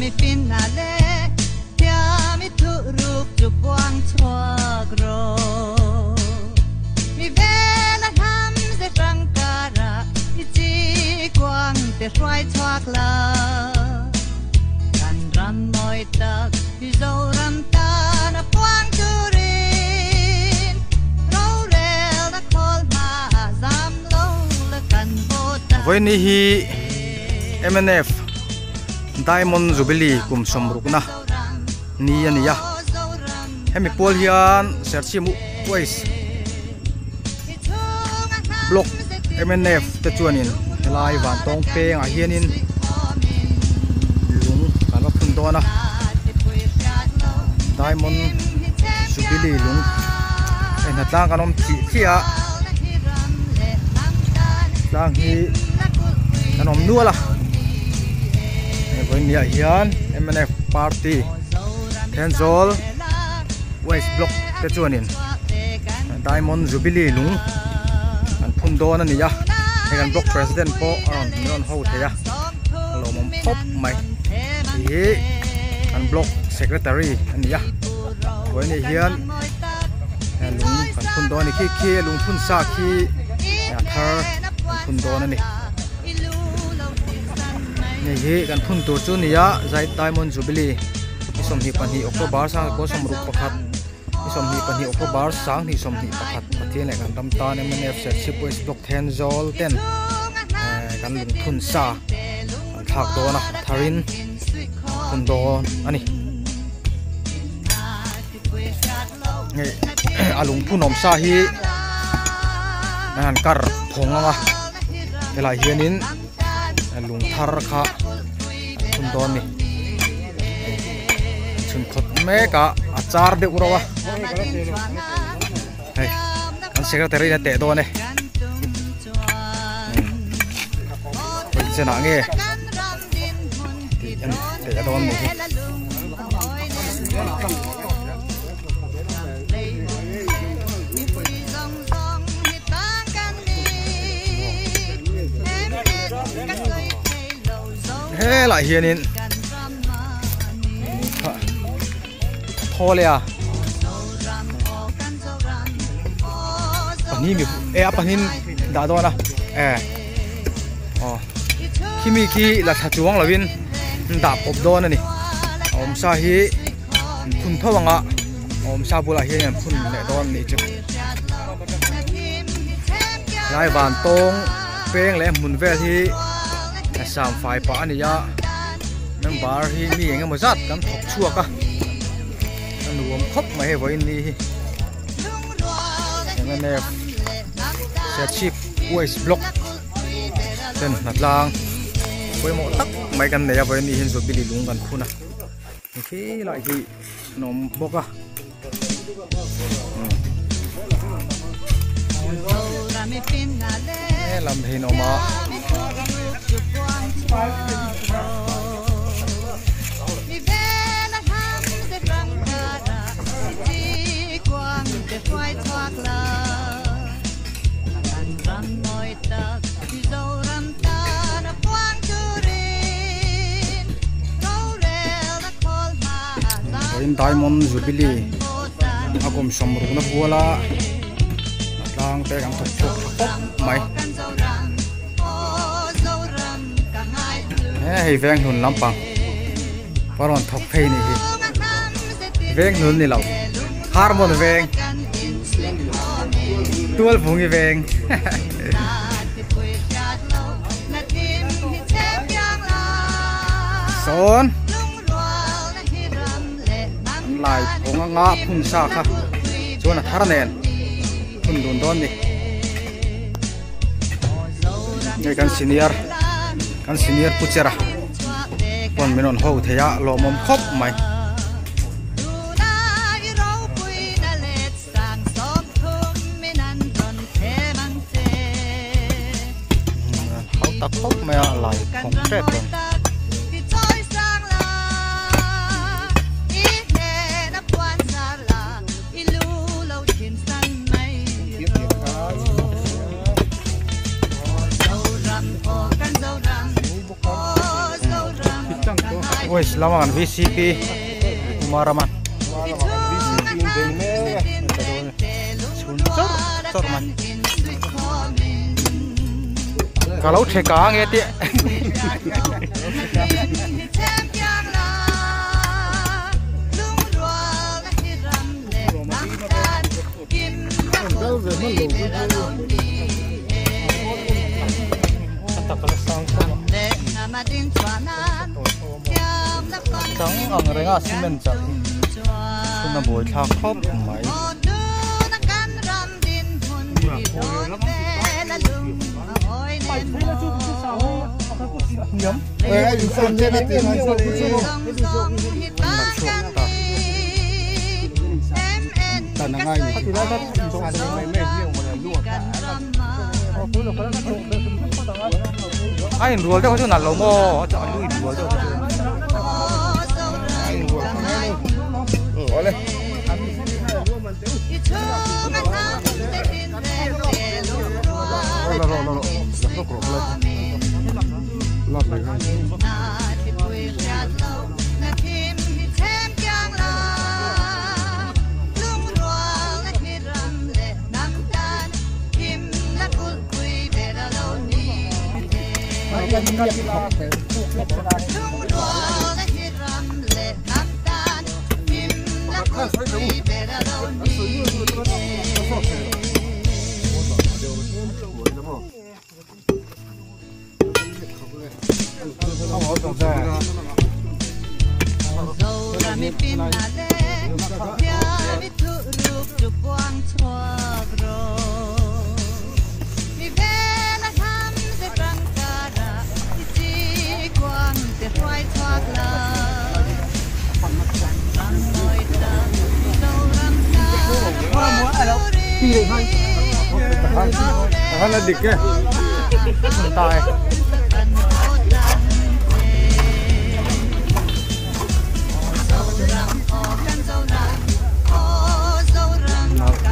mi finale tia mi thu rup chu quang chua gro mi vela ham se rang kara chi quang te roi chua la kan ram moi tak pi zo ram ta na quang chu rin ro rel na khol ma zam lo la kan bota voi ni hi MNF Diamond Jubilee kum somruk na ni ania hemi pol hian serchi mu voice block MNF te chuanin helai van tong peng a hianin lung kan phun dona Diamond Jubilee lung en hatlang kanom thi thia lang hi kanom nuala Vania hian MNF party Tenzol West Block te chuanin Diamond Jubilee lung an phun don ania kan block president po aron miron ho theya lo mom phop mai hi an block secretary ania Vania hian lung kan phun don ni khi lung phun sa khi ya thar phun don ani hi kan phun tur chu nia zai Diamond Jubilee isom hi pani October sang ko somruk pakhat isom hi pani October sang hi som hi pakhat pathian le kan tam tan MNF chip West Block Tenzol ten kan lung phun sa thak do na tharin phun do ani nge alung phunom sa hi nan kar thonga elai hianin lung thar kha phun don ni chun khot me ka achar de urawa hey an secretary na te do ne chena nge te don ni he lại hianin thôi à pani mi panin đã đó na khi mi khi là thà chuang là vin đã cọp đó nè sa hi phun thâu ngã sa bula hian phun lệ đó nè chứ lại bàn tông peng lệ mun ve hi sam phai pa ania member hi mi eng mo zat kan thok chua ka anuam khop mai he voin ni MNF chip West Block ten natlang koi mo tak mai kan ne ya voin ni hin Jubilee lung kan khuna khi lại hi nom boka làm thì nó mà Diamond Jubilee akom somru na buala lang te ang thok mai hey veng hun lampang paron thok phei ni hi veng nun ni law harmon veng tual phungi veng son lại phunga nga phun sa kha chona tharanen phun don don ni ngai kan senior puchera kon menon ho theya lo mom khop mai hau ta khop mai lại concrete kon Wes lawangan VCP Umaraman. Sponsor man. Kalau theka nghe tiệ. Trắng ở người ngã xin mình chặt không là buổi thao khóc máy nhắm anh xem trên này tiền hàng tận ngay thì đã rất sàn mấy mấy nhiều mà luôn anh đùa cho chỗ nào lồng mò chọn lui đùa cho đây là địch kìa tài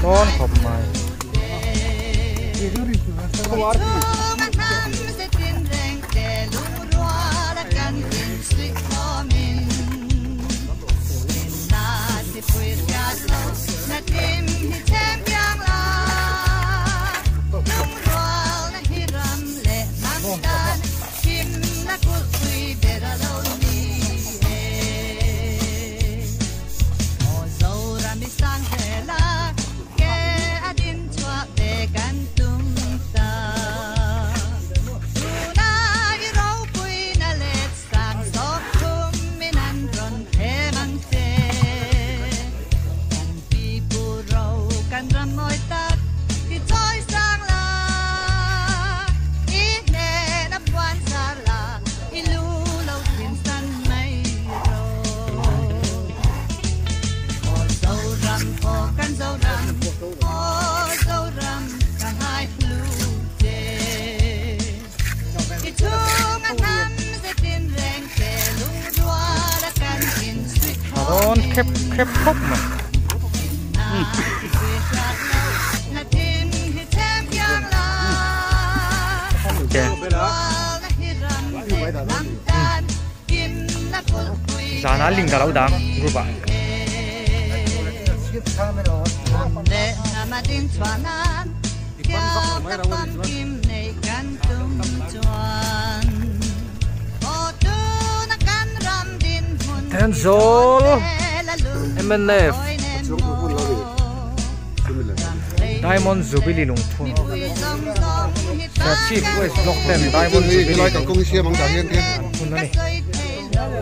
con khổng mày khép khóc mà giá ná linh cả lâu đáng rồi bạn Tenzol MNF Diamond Jubilee lung thun sa chief West Block 10 Diamond Jubilee nói cả công xe bằng cả hiện thế thun này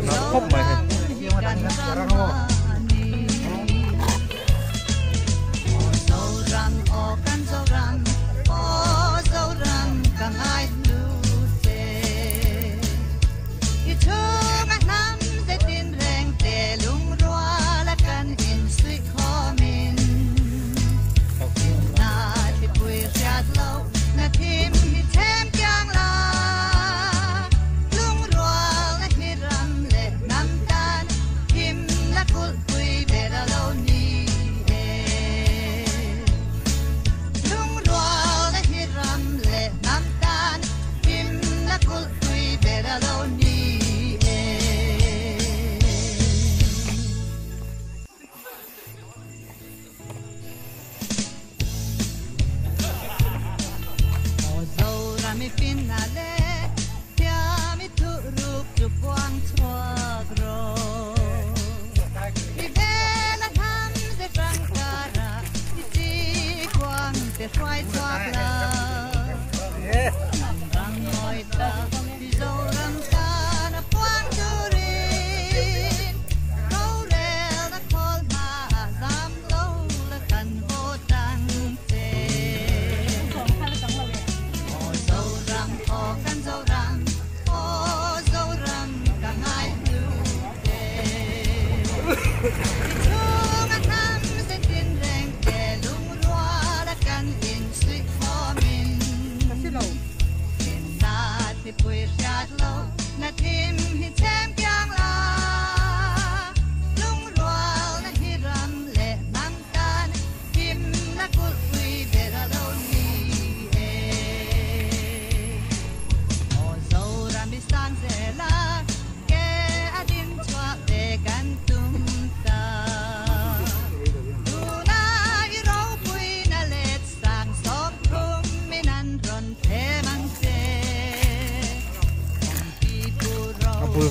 nó khóc mày Hãy subscribe cho kênh Ghiền Mì Gõ để không bỏ lỡ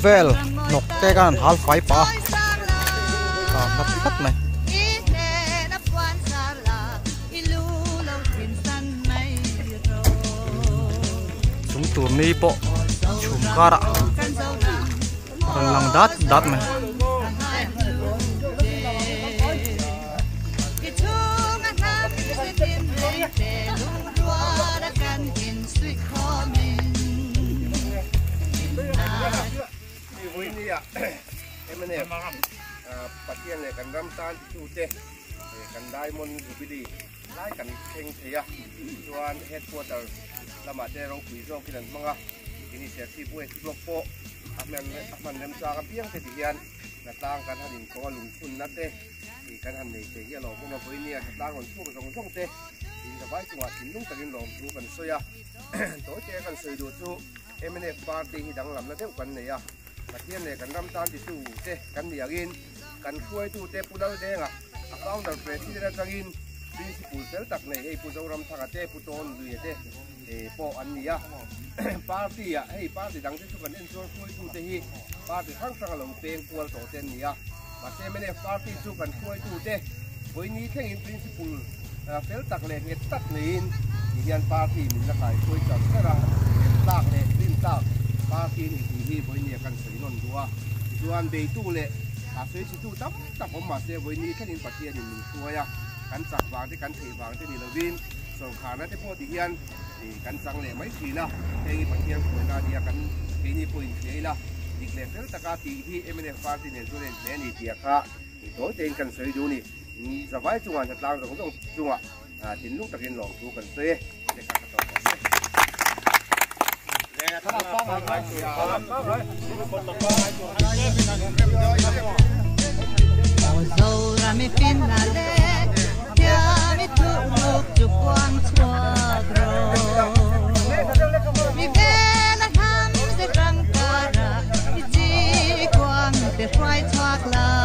Vel nok te kan hal fai pa ka nap pat mai chúng tu mi po chum kara lang dat mai em này phát hiện này cần răm tan chủ tê cần diamond jubilee lái cần khen thế à chuan headquarter là mà thế rong quý rong cái này manga initiative buat blog po aman nem sa kapiang thế thì hiện là tăng cần hành có lùng phun nát tê thì cần hành này thế hiện lo cũng là với nia tăng còn thu rong rong tê thì là vài chục nghìn lúc cần lòng thu cần soi à tối tê cần soi đồ thu em này party thì đang làm là thế cần này à phát hiện này cần răm tan chủ tê cần gì again cần khuấy tu tê pu đâu đen à account đầu president again principal tel tak này hay pu đâu ram thang tê pu ton lui tê po anh nhỉ party à hay party đang tiếp tục cần enjoy khuấy tu tê hi party khang sang lòng peng kual tổ tên nhỉ mà tê mấy này party tu cần khuấy tu tê với ní thế in principal tel tak này nghe tắt này thì hiện party mình là phải khuấy chọn cái là tak này pin tak party thì với ní cần sử dụng đua chuan be tu le a soi chi tu tap tap om ma se voi ni khanin patia ni min suaya kan chak wang te kan thei wang te ni lovin so khana te po ti hian ti kan chang le mai thina hei pathian ko na dia kan ke ni point leila dik le fel taka ti hi emene party ne zulen ne ni tia kha ti to te kan soi du ni ni zawai chunga na tlang rong dong chunga tin lu takin long tu kan se te ka to Ora mi finale, chiami tu giù quanto agro. Mi vela ham se frankara, mi ji quang te fai twakla.